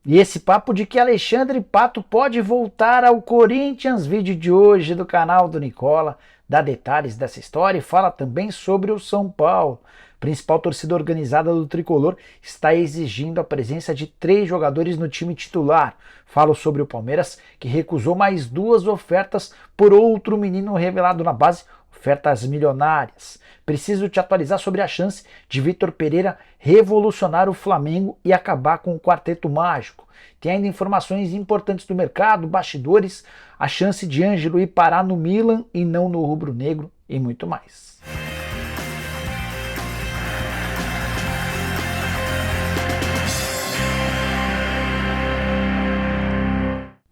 E esse papo de que Alexandre Pato pode voltar ao Corinthians, vídeo de hoje do canal do Nicola, dá detalhes dessa história e fala também sobre o São Paulo. Principal torcida organizada do Tricolor está exigindo a presença de 3 jogadores no time titular. Falo sobre o Palmeiras, que recusou mais 2 ofertas por outro menino revelado na base, ofertas milionárias. Preciso te atualizar sobre a chance de Vitor Pereira revolucionar o Flamengo e acabar com o quarteto mágico. Tem ainda informações importantes do mercado, bastidores, a chance de Ângelo ir parar no Milan e não no rubro-negro e muito mais.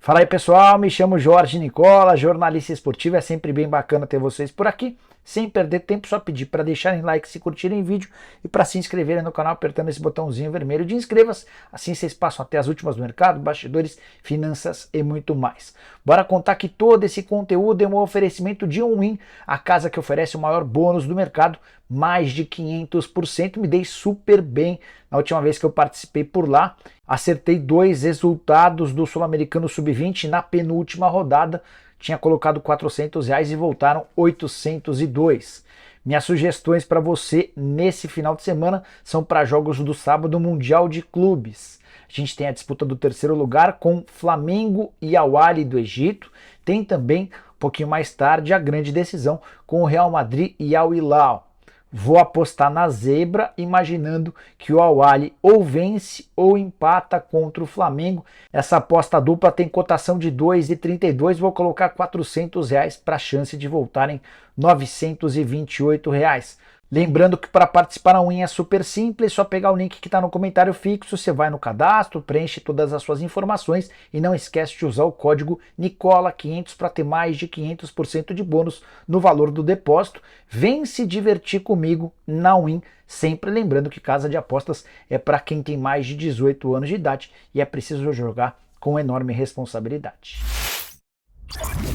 Fala aí pessoal, me chamo Jorge Nicola, jornalista esportivo, é sempre bem bacana ter vocês por aqui. Sem perder tempo, só pedir para deixarem like se curtirem o vídeo e para se inscreverem no canal apertando esse botãozinho vermelho de inscreva-se, assim vocês passam até as últimas do mercado, bastidores, finanças e muito mais. Bora contar que todo esse conteúdo é um oferecimento de Onwin, a casa que oferece o maior bônus do mercado, mais de 500%, me dei super bem na última vez que eu participei por lá, acertei 2 resultados do Sul-Americano Sub-20 na penúltima rodada, tinha colocado R$400 e voltaram 802. Minhas sugestões para você nesse final de semana são para jogos do sábado Mundial de Clubes. A gente tem a disputa do 3º lugar com Flamengo e Al Ahly do Egito. Tem também, um pouquinho mais tarde, a grande decisão com o Real Madrid e Al Hilal. Vou apostar na zebra, imaginando que o Al Ahly ou vence ou empata contra o Flamengo. Essa aposta dupla tem cotação de 2,32, vou colocar R$400 para a chance de voltarem R$928. Lembrando que para participar da Win é super simples, só pegar o link que está no comentário fixo, você vai no cadastro, preenche todas as suas informações e não esquece de usar o código NICOLA500 para ter mais de 500% de bônus no valor do depósito. Vem se divertir comigo na Win, sempre lembrando que casa de apostas é para quem tem mais de 18 anos de idade e é preciso jogar com enorme responsabilidade.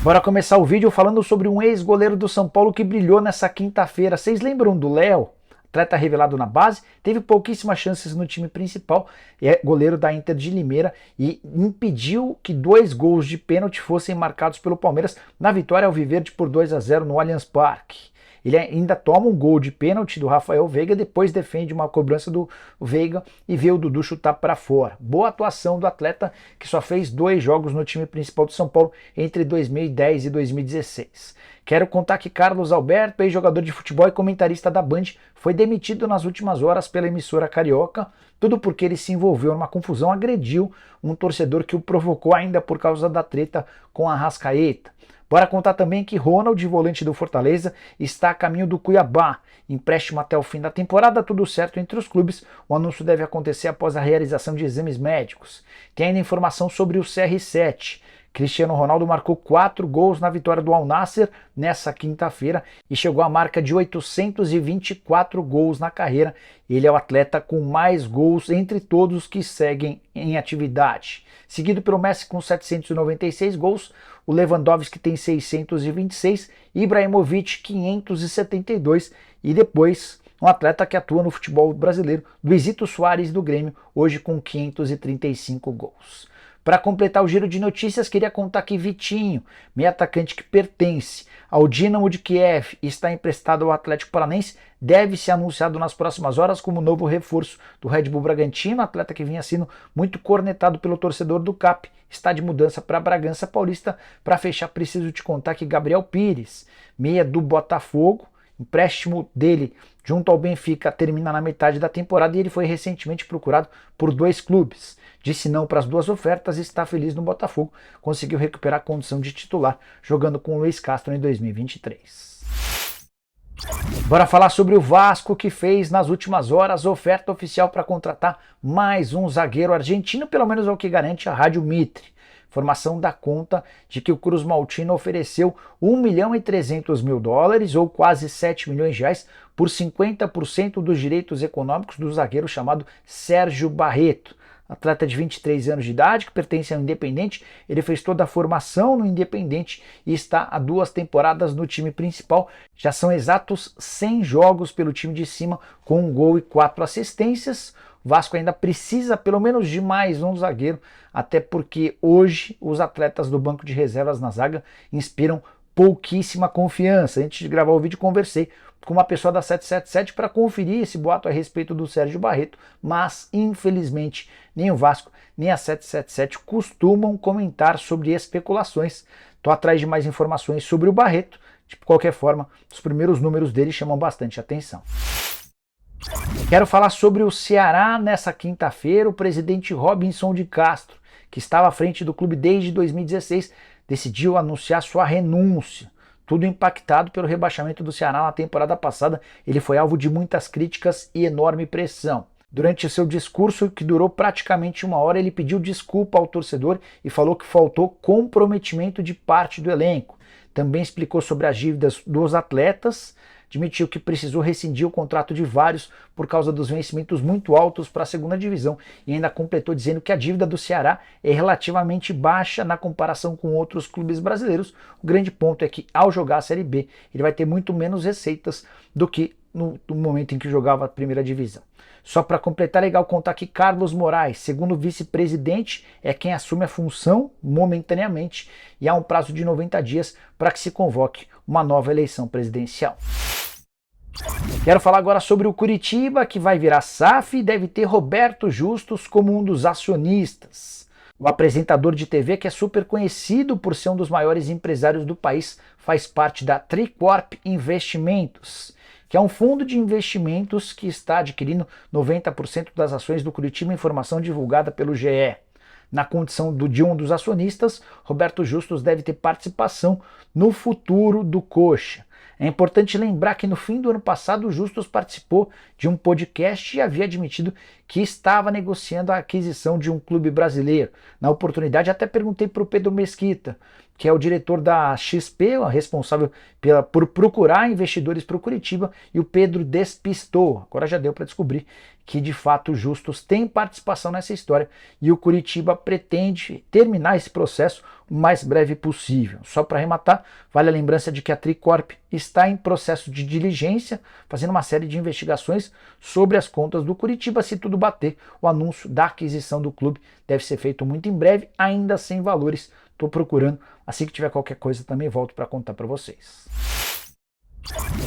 Bora começar o vídeo falando sobre um ex-goleiro do São Paulo que brilhou nessa quinta-feira. Vocês lembram do Léo? Atleta revelado na base, teve pouquíssimas chances no time principal, é goleiro da Inter de Limeira e impediu que 2 gols de pênalti fossem marcados pelo Palmeiras na vitória alviverde por 2-0 no Allianz Parque. Ele ainda toma um gol de pênalti do Rafael Veiga, depois defende uma cobrança do Veiga e vê o Dudu chutar para fora. Boa atuação do atleta que só fez 2 jogos no time principal do São Paulo entre 2010 e 2016. Quero contar que Carlos Alberto, ex-jogador de futebol e comentarista da Band, foi demitido nas últimas horas pela emissora carioca, tudo porque ele se envolveu numa confusão, agrediu um torcedor que o provocou ainda por causa da treta com a Arrascaeta. Bora contar também que Ronald, volante do Fortaleza, está a caminho do Cuiabá. Empréstimo até o fim da temporada, tudo certo entre os clubes. O anúncio deve acontecer após a realização de exames médicos. Tem ainda informação sobre o CR7. Cristiano Ronaldo marcou 4 gols na vitória do Al Nassr nessa quinta-feira e chegou à marca de 824 gols na carreira. Ele é o atleta com mais gols entre todos que seguem em atividade. Seguido pelo Messi com 796 gols, o Lewandowski tem 626, Ibrahimovic 572 e depois um atleta que atua no futebol brasileiro, Luizito Soares do Grêmio, hoje com 535 gols. Para completar o giro de notícias, queria contar que Vitinho, meio atacante que pertence ao Dinamo de Kiev e está emprestado ao Atlético Paranaense, deve ser anunciado nas próximas horas como novo reforço do Red Bull Bragantino, atleta que vinha sendo muito cornetado pelo torcedor do CAP, está de mudança para Bragança Paulista. Para fechar, preciso te contar que Gabriel Pires, meia do Botafogo, empréstimo dele junto ao Benfica termina na metade da temporada e ele foi recentemente procurado por 2 clubes. Disse não para as 2 ofertas e está feliz no Botafogo. Conseguiu recuperar a condição de titular jogando com o Luiz Castro em 2023. Bora falar sobre o Vasco, que fez nas últimas horas oferta oficial para contratar mais um zagueiro argentino, pelo menos é o que garante a Rádio Mitre. Informação dá conta de que o Cruz Maltino ofereceu $1.300.000 ou quase R$7 milhões por 50% dos direitos econômicos do zagueiro chamado Sérgio Barreto. atleta de 23 anos de idade, que pertence ao Independente. Ele fez toda a formação no Independente e está há 2 temporadas no time principal. Já são exatos 100 jogos pelo time de cima, com 1 gol e 4 assistências. O Vasco ainda precisa pelo menos de mais um zagueiro, até porque hoje os atletas do banco de reservas na zaga inspiram pouquíssima confiança. Antes de gravar o vídeo, conversei com uma pessoa da 777 para conferir esse boato a respeito do Sérgio Barreto, mas infelizmente nem o Vasco nem a 777 costumam comentar sobre especulações. Estou atrás de mais informações sobre o Barreto. De qualquer forma, os primeiros números dele chamam bastante atenção. Quero falar sobre o Ceará nessa quinta-feira. O presidente Robinson de Castro, que estava à frente do clube desde 2016, decidiu anunciar sua renúncia. Tudo impactado pelo rebaixamento do Ceará na temporada passada. Ele foi alvo de muitas críticas e enorme pressão. Durante seu discurso, que durou praticamente 1 hora, ele pediu desculpa ao torcedor e falou que faltou comprometimento de parte do elenco. Também explicou sobre as dívidas dos atletas, admitiu que precisou rescindir o contrato de vários por causa dos vencimentos muito altos para a segunda divisão e ainda completou dizendo que a dívida do Ceará é relativamente baixa na comparação com outros clubes brasileiros. O grande ponto é que ao jogar a Série B ele vai ter muito menos receitas do que no momento em que jogava a primeira divisão. Só para completar, legal contar que Carlos Moraes, segundo vice-presidente, é quem assume a função momentaneamente e há um prazo de 90 dias para que se convoque uma nova eleição presidencial. Quero falar agora sobre o Coritiba, que vai virar SAF e deve ter Roberto Justus como um dos acionistas. O apresentador de TV, que é super conhecido por ser um dos maiores empresários do país, faz parte da Tricorp Investimentos, que é um fundo de investimentos que está adquirindo 90% das ações do Coritiba, informação divulgada pelo GE. Na condição de um dos acionistas, Roberto Justus deve ter participação no futuro do Coxa. É importante lembrar que no fim do ano passado o Justus participou de um podcast e havia admitido que estava negociando a aquisição de um clube brasileiro. Na oportunidade até perguntei para o Pedro Mesquita, que é o diretor da XP, responsável por procurar investidores para o Coritiba, e o Pedro despistou. Agora já deu para descobrir que de fato o Justus tem participação nessa história e o Coritiba pretende terminar esse processo o mais breve possível. Só para arrematar, vale a lembrança de que a Tricorp está em processo de diligência, fazendo uma série de investigações sobre as contas do Coritiba. Se tudo bater, o anúncio da aquisição do clube deve ser feito muito em breve, ainda sem valores. Estou procurando, assim que tiver qualquer coisa também volto para contar para vocês.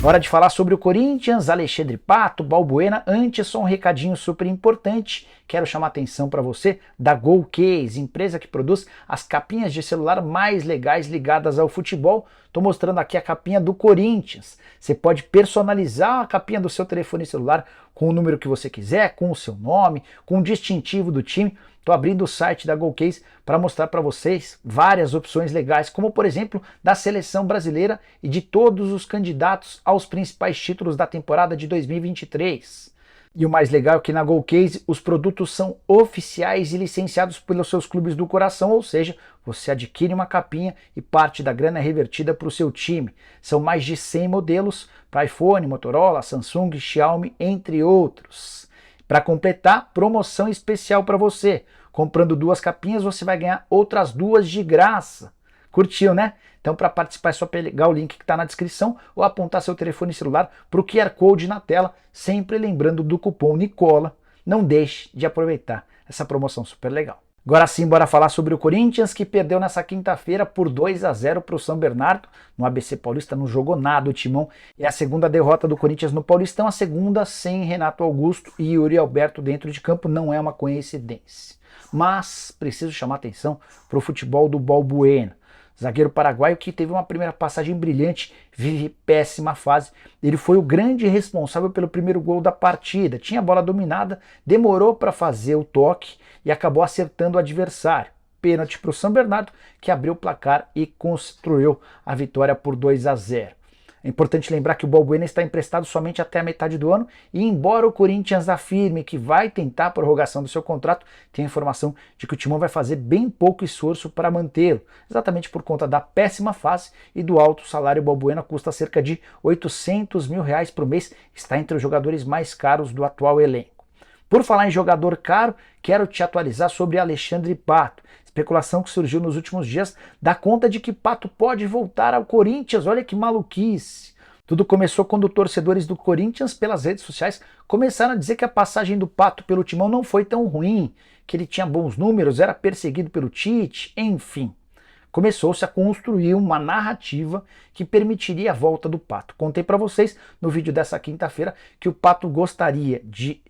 Hora de falar sobre o Corinthians, Alexandre Pato, Balbuena. Antes, só um recadinho super importante. Quero chamar a atenção para você da GoCase, empresa que produz as capinhas de celular mais legais ligadas ao futebol. Estou mostrando aqui a capinha do Corinthians. Você pode personalizar a capinha do seu telefone celular com o número que você quiser, com o seu nome, com o distintivo do time. Estou abrindo o site da GoCase para mostrar para vocês várias opções legais, como por exemplo da seleção brasileira e de todos os candidatos aos principais títulos da temporada de 2023. E o mais legal é que na GoCase os produtos são oficiais e licenciados pelos seus clubes do coração, ou seja, você adquire uma capinha e parte da grana é revertida para o seu time. São mais de 100 modelos para iPhone, Motorola, Samsung, Xiaomi, entre outros. Para completar, promoção especial para você. Comprando 2 capinhas, você vai ganhar outras 2 de graça. Curtiu, né? Então, para participar é só pegar o link que está na descrição ou apontar seu telefone celular para o QR Code na tela, sempre lembrando do cupom Nicola. Não deixe de aproveitar essa promoção super legal. Agora sim, bora falar sobre o Corinthians, que perdeu nessa quinta-feira por 2-0 para o São Bernardo. No ABC Paulista não jogou nada o Timão. É a segunda derrota do Corinthians no Paulistão, a segunda sem Renato Augusto e Yuri Alberto dentro de campo. Não é uma coincidência. Mas preciso chamar atenção para o futebol do Balbuena. Zagueiro paraguaio que teve uma primeira passagem brilhante, vive péssima fase. Ele foi o grande responsável pelo primeiro gol da partida. Tinha a bola dominada, demorou para fazer o toque e acabou acertando o adversário. Pênalti para o São Bernardo, que abriu o placar e construiu a vitória por 2-0. É importante lembrar que o Balbuena está emprestado somente até a metade do ano e embora o Corinthians afirme que vai tentar a prorrogação do seu contrato, tem a informação de que o Timão vai fazer bem pouco esforço para mantê-lo, exatamente por conta da péssima fase e do alto salário. O Balbuena custa cerca de R$800 mil por mês, está entre os jogadores mais caros do atual elenco. Por falar em jogador caro, quero te atualizar sobre Alexandre Pato. Especulação que surgiu nos últimos dias dá conta de que Pato pode voltar ao Corinthians. Olha que maluquice! Tudo começou quando torcedores do Corinthians, pelas redes sociais, começaram a dizer que a passagem do Pato pelo Timão não foi tão ruim, que ele tinha bons números, era perseguido pelo Tite, enfim. Começou-se a construir uma narrativa que permitiria a volta do Pato. Contei para vocês no vídeo dessa quinta-feira que o Pato gostaria de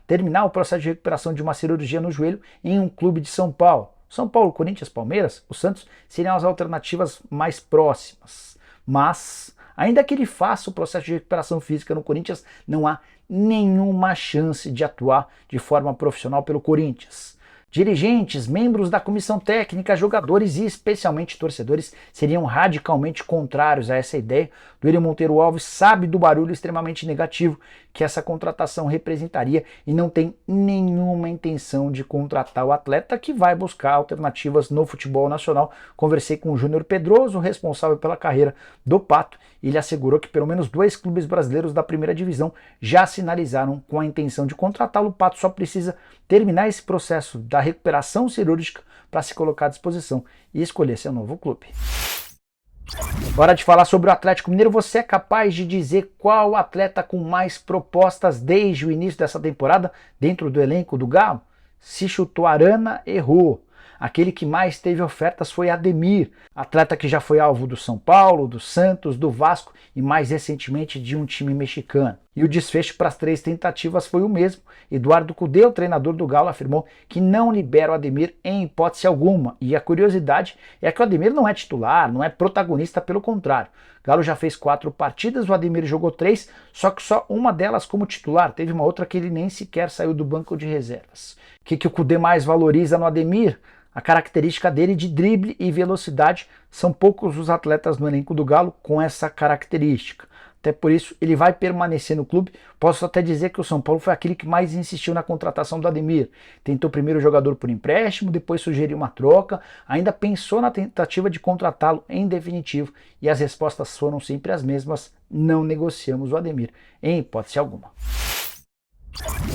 terminar o processo de recuperação de uma cirurgia no joelho em um clube de São Paulo. São Paulo, Corinthians, Palmeiras, o Santos seriam as alternativas mais próximas. Mas, ainda que ele faça o processo de recuperação física no Corinthians, não há nenhuma chance de atuar de forma profissional pelo Corinthians. Dirigentes, membros da comissão técnica, jogadores e especialmente torcedores seriam radicalmente contrários a essa ideia. Duílio Monteiro Alves sabe do barulho extremamente negativo que essa contratação representaria e não tem nenhuma intenção de contratar o atleta, que vai buscar alternativas no futebol nacional. Conversei com o Júnior Pedroso, responsável pela carreira do Pato, e ele assegurou que pelo menos 2 clubes brasileiros da primeira divisão já sinalizaram com a intenção de contratá-lo. O Pato só precisa terminar esse processo da recuperação cirúrgica para se colocar à disposição e escolher seu novo clube. Hora de falar sobre o Atlético Mineiro. Você é capaz de dizer qual atleta com mais propostas desde o início dessa temporada dentro do elenco do Galo? Se chutou Arana, errou. Aquele que mais teve ofertas foi Ademir, atleta que já foi alvo do São Paulo, do Santos, do Vasco e mais recentemente de um time mexicano. E o desfecho para as 3 tentativas foi o mesmo. Eduardo Cudê, o treinador do Galo, afirmou que não libera o Ademir em hipótese alguma. E a curiosidade é que o Ademir não é titular, não é protagonista, pelo contrário. O Galo já fez 4 partidas, o Ademir jogou 3, só que só uma delas como titular. Teve uma outra que ele nem sequer saiu do banco de reservas. O que o Cudê mais valoriza no Ademir? A característica dele de drible e velocidade. São poucos os atletas no elenco do Galo com essa característica. Até por isso ele vai permanecer no clube. Posso até dizer que o São Paulo foi aquele que mais insistiu na contratação do Ademir. Tentou primeiro o jogador por empréstimo, depois sugeriu uma troca, ainda pensou na tentativa de contratá-lo em definitivo e as respostas foram sempre as mesmas: não negociamos o Ademir, em hipótese alguma.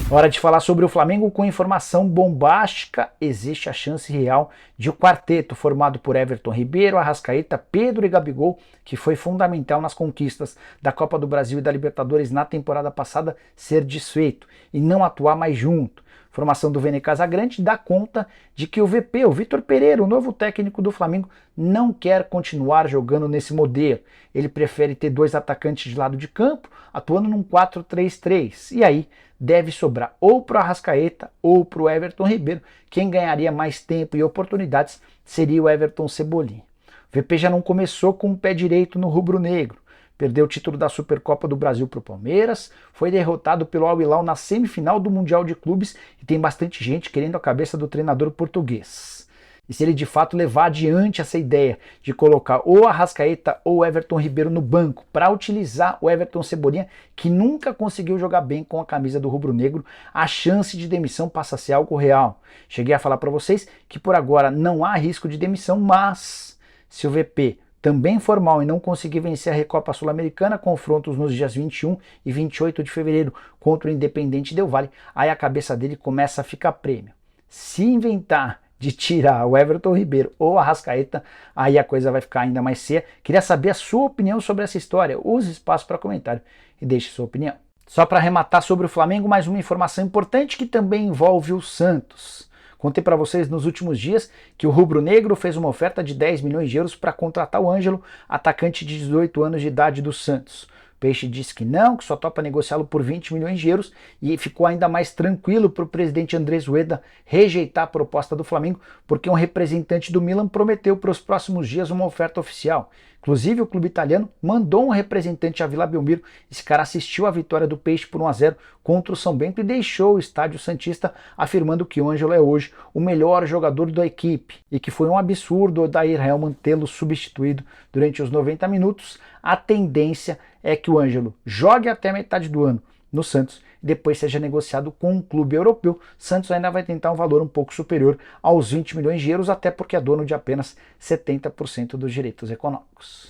Hora de falar sobre o Flamengo com informação bombástica. Existe a chance real de o quarteto formado por Everton Ribeiro, Arrascaeta, Pedro e Gabigol, que foi fundamental nas conquistas da Copa do Brasil e da Libertadores na temporada passada, ser desfeito e não atuar mais junto. Formação do Vene Casagrande dá conta de que o VP, o Vitor Pereira, o novo técnico do Flamengo, não quer continuar jogando nesse modelo. Ele prefere ter 2 atacantes de lado de campo, atuando num 4-3-3. E aí deve sobrar ou para o Arrascaeta ou para o Everton Ribeiro. Quem ganharia mais tempo e oportunidades seria o Everton Cebolinha. O VP já não começou com o pé direito no rubro-negro. Perdeu o título da Supercopa do Brasil para o Palmeiras, foi derrotado pelo Al Hilal na semifinal do Mundial de Clubes e tem bastante gente querendo a cabeça do treinador português. E se ele de fato levar adiante essa ideia de colocar ou Arrascaeta ou Everton Ribeiro no banco para utilizar o Everton Cebolinha, que nunca conseguiu jogar bem com a camisa do rubro-negro, a chance de demissão passa a ser algo real. Cheguei a falar para vocês que por agora não há risco de demissão, mas se o VP também for mal e não conseguir vencer a Recopa Sul-Americana, confrontos nos dias 21 e 28 de fevereiro contra o Independente Del Valle, aí a cabeça dele começa a ficar prêmio. Se inventar de tirar o Everton Ribeiro ou a Arrascaeta, aí a coisa vai ficar ainda mais séria. Queria saber a sua opinião sobre essa história. Use espaço para comentário e deixe sua opinião. Só para arrematar sobre o Flamengo, mais uma informação importante que também envolve o Santos. Contei para vocês nos últimos dias que o rubro-negro fez uma oferta de 10 milhões de euros para contratar o Ângelo, atacante de 18 anos de idade do Santos. O Peixe disse que não, que só topa negociá-lo por 20 milhões de euros e ficou ainda mais tranquilo para o presidente Andrés Rueda rejeitar a proposta do Flamengo, porque um representante do Milan prometeu para os próximos dias uma oferta oficial. Inclusive, o clube italiano mandou um representante a Vila Belmiro. Esse cara assistiu à vitória do Peixe por 1-0 contra o São Bento e deixou o estádio santista afirmando que o Ângelo é hoje o melhor jogador da equipe e que foi um absurdo o Odair Hellmann tê-lo substituído durante os 90 minutos. A tendência é que o Ângelo jogue até metade do ano no Santos e depois seja negociado com um clube europeu. Santos ainda vai tentar um valor um pouco superior aos 20 milhões de euros, até porque é dono de apenas 70% dos direitos econômicos.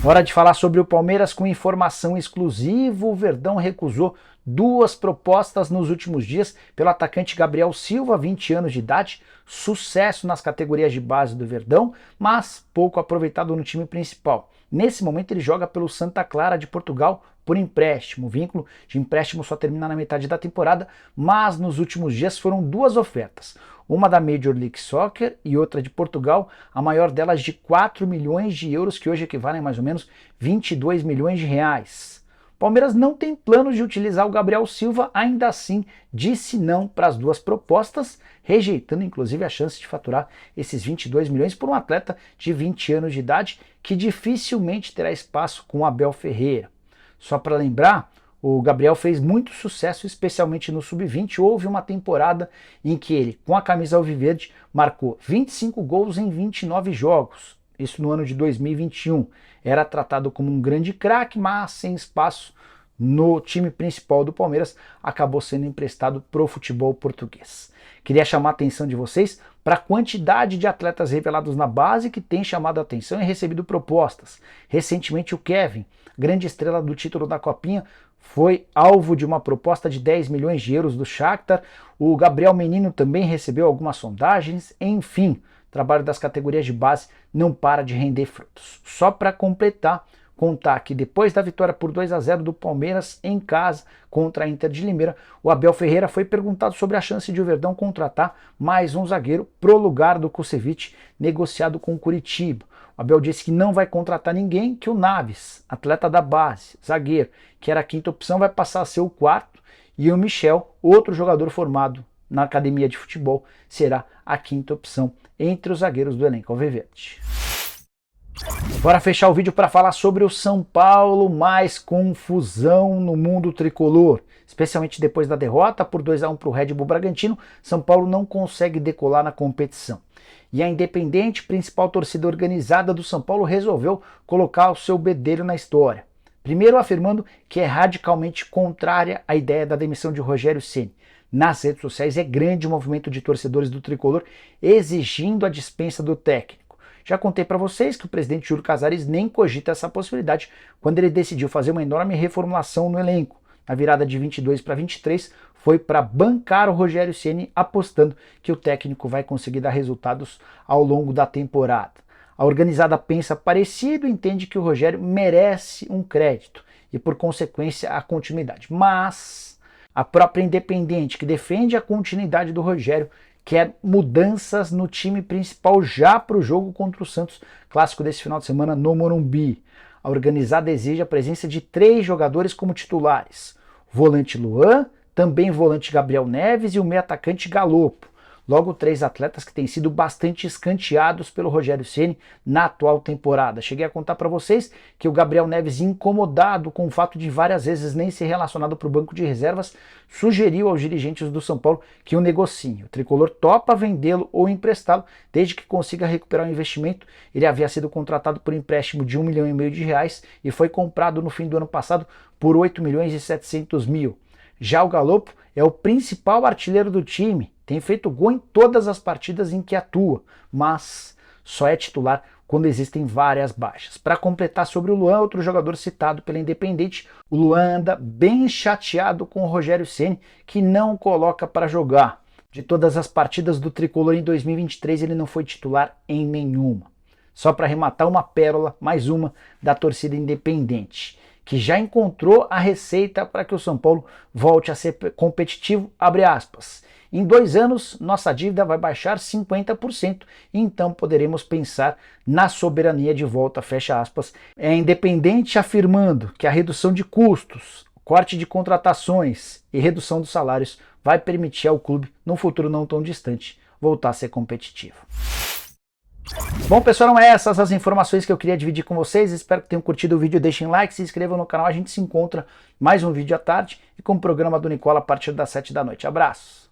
Hora de falar sobre o Palmeiras com informação exclusiva. O Verdão recusou duas propostas nos últimos dias pelo atacante Gabriel Silva, 20 anos de idade, sucesso nas categorias de base do Verdão, mas pouco aproveitado no time principal. Nesse momento ele joga pelo Santa Clara de Portugal por empréstimo. O vínculo de empréstimo só termina na metade da temporada, mas nos últimos dias foram duas ofertas. Uma da Major League Soccer e outra de Portugal, a maior delas de 4 milhões de euros, que hoje equivalem a mais ou menos 22 milhões de reais. Palmeiras não tem planos de utilizar o Gabriel Silva, ainda assim disse não para as duas propostas, rejeitando inclusive a chance de faturar esses 22 milhões por um atleta de 20 anos de idade que dificilmente terá espaço com Abel Ferreira. Só para lembrar, o Gabriel fez muito sucesso, especialmente no Sub-20. Houve uma temporada em que ele, com a camisa alviverde, marcou 25 gols em 29 jogos. Isso no ano de 2021. Era tratado como um grande craque, mas sem espaço no time principal do Palmeiras, acabou sendo emprestado para o futebol português. Queria chamar a atenção de vocês para a quantidade de atletas revelados na base que tem chamado a atenção e recebido propostas. Recentemente o Kevin, grande estrela do título da Copinha, foi alvo de uma proposta de 10 milhões de euros do Shakhtar. O Gabriel Menino também recebeu algumas sondagens. Enfim, o trabalho das categorias de base não para de render frutos. Só para completar, contar que depois da vitória por 2-0 do Palmeiras em casa contra a Inter de Limeira, o Abel Ferreira foi perguntado sobre a chance de o Verdão contratar mais um zagueiro pro lugar do Kusevich, negociado com o Curitiba. O Abel disse que não vai contratar ninguém, que o Naves, atleta da base, zagueiro, que era a quinta opção, vai passar a ser o quarto, e o Michel, outro jogador formado na academia de futebol, será a quinta opção entre os zagueiros do elenco alviverde. Bora fechar o vídeo para falar sobre o São Paulo, mais confusão no mundo tricolor. Especialmente depois da derrota por 2-1 para o Red Bull Bragantino, São Paulo não consegue decolar na competição. E a Independente, principal torcida organizada do São Paulo, resolveu colocar o seu bedelho na história. Primeiro afirmando que é radicalmente contrária à ideia da demissão de Rogério Ceni. Nas redes sociais é grande o movimento de torcedores do tricolor exigindo a dispensa do técnico. Já contei para vocês que o presidente Júlio Casares nem cogita essa possibilidade quando ele decidiu fazer uma enorme reformulação no elenco. Na virada de 22 para 23 foi para bancar o Rogério Ceni, apostando que o técnico vai conseguir dar resultados ao longo da temporada. A organizada pensa parecido e entende que o Rogério merece um crédito e, por consequência, a continuidade. Mas a própria Independente, que defende a continuidade do Rogério, quer mudanças no time principal já para o jogo contra o Santos, clássico desse final de semana no Morumbi. A organizada exige a presença de 3 jogadores como titulares: volante Luan, também volante Gabriel Neves e o meio atacante Galopo. Logo, 3 atletas que têm sido bastante escanteados pelo Rogério Ceni na atual temporada. Cheguei a contar para vocês que o Gabriel Neves, incomodado com o fato de várias vezes nem ser relacionado para o banco de reservas, sugeriu aos dirigentes do São Paulo que o negociem. O tricolor topa vendê-lo ou emprestá-lo, desde que consiga recuperar o investimento. Ele havia sido contratado por empréstimo de 1,5 milhão de reais e foi comprado no fim do ano passado por 8 milhões e 700 mil. Já o Galopo é o principal artilheiro do time, tem feito gol em todas as partidas em que atua, mas só é titular quando existem várias baixas. Para completar sobre o Luan, outro jogador citado pela Independente, o Luan anda bem chateado com o Rogério Ceni, que não coloca para jogar. De todas as partidas do tricolor em 2023, ele não foi titular em nenhuma. Só para arrematar, uma pérola, mais uma, da torcida Independente, que já encontrou a receita para que o São Paulo volte a ser competitivo, abre aspas. Em 2 anos, nossa dívida vai baixar 50%, então poderemos pensar na soberania de volta, fecha aspas. É Independente afirmando que a redução de custos, corte de contratações e redução dos salários vai permitir ao clube, num futuro não tão distante, voltar a ser competitivo. Bom, pessoal, eram essas as informações que eu queria dividir com vocês. Espero que tenham curtido o vídeo. Deixem like, se inscrevam no canal. A gente se encontra mais um vídeo à tarde e com o programa do Nicola a partir das 7 da noite. Abraços!